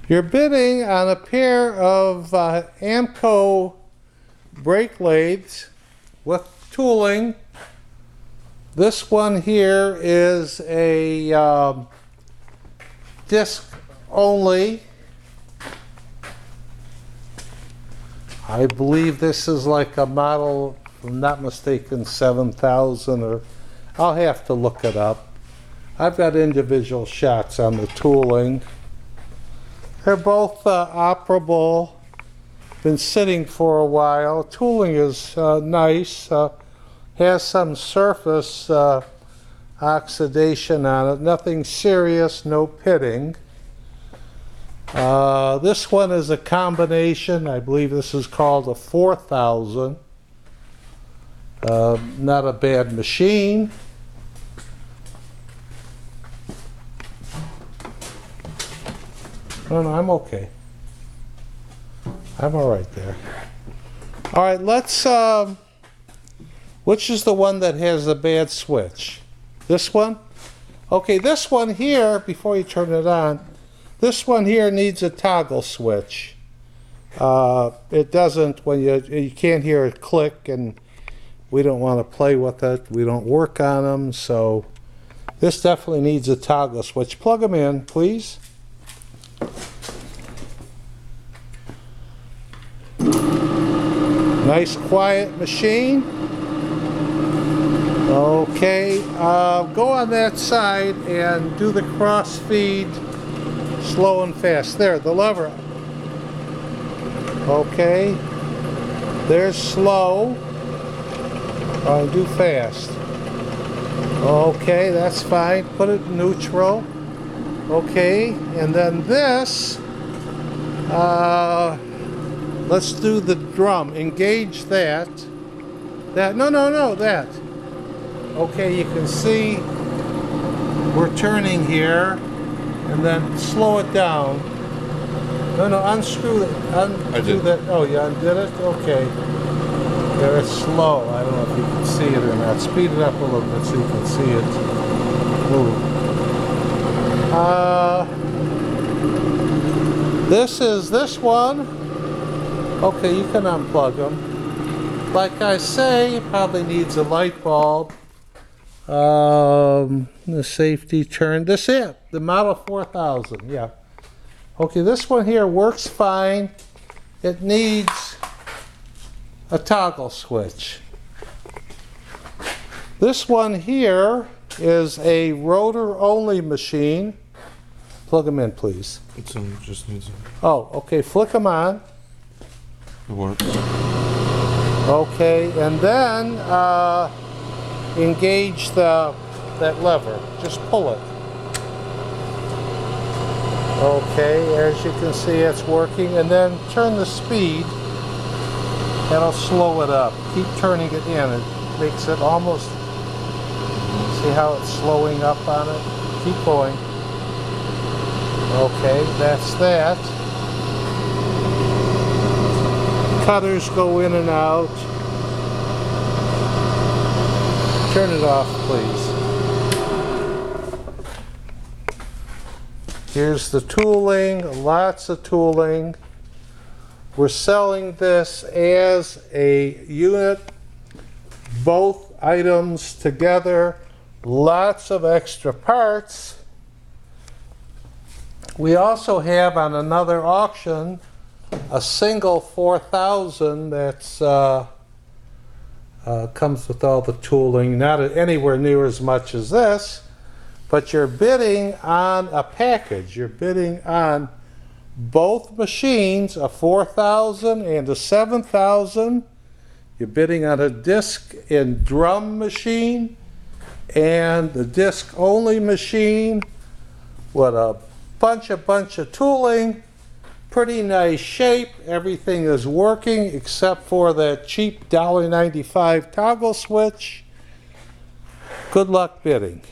You're bidding on a pair of Ammco brake lathes with tooling. This one here is a disc only. I believe this is like a model, if I'm not mistaken, 7000, or I'll have to look it up. I've got individual shots on the tooling. They're both operable. Been sitting for a while. Tooling is nice. Has some surface oxidation on it. Nothing serious, no pitting. This one is a combination. I believe this is called a 4000. Not a bad machine. No, I'm okay. I'm all right there. All right, let's, which is the one that has the bad switch? This one? Okay, this one here, before you turn it on, this one here needs a toggle switch. It doesn't, when you can't hear it click, and we don't want to play with it. We don't work on them, so this definitely needs a toggle switch. Plug them in, please. Nice quiet machine. Okay, go on that side and do the cross feed slow and fast. There, the lever. Okay, there's slow. Do fast. Okay, that's fine. Put it in neutral. Okay, and then this, let's do the drum. Engage that. No, that. Okay, you can see we're turning here, and then slow it down. No, unscrew it. Undo that. Oh, you undid it? Okay. There, it's slow. I don't know if you can see it or not. Speed it up a little bit so you can see it move. This is this one. Okay, you can unplug them. Like I say, it probably needs a light bulb. The safety turn. This is it. The Model 4000. Yeah. Okay, this one here works fine. It needs a toggle switch. This one here is a rotor only machine. Plug them in, please. It's just needs. Oh, okay. Flick them on. It works. Okay, and then engage that lever. Just pull it. Okay, as you can see, it's working. And then turn the speed. That'll slow it up. Keep turning it in. It makes it almost. See how it's slowing up on it? Keep going. Okay, that's that. Cutters go in and out. Turn it off, please. Here's the tooling, lots of tooling. We're selling this as a unit, both items together, lots of extra parts. We also have on another auction a single 4000 that's comes with all the tooling, not anywhere near as much as this, but you're bidding on a package. You're bidding on both machines, a 4000 and a 7000. You're bidding on a disc and drum machine and the disc only machine with a bunch of tooling. Pretty nice shape. Everything is working except for that cheap $1.95 toggle switch. Good luck bidding.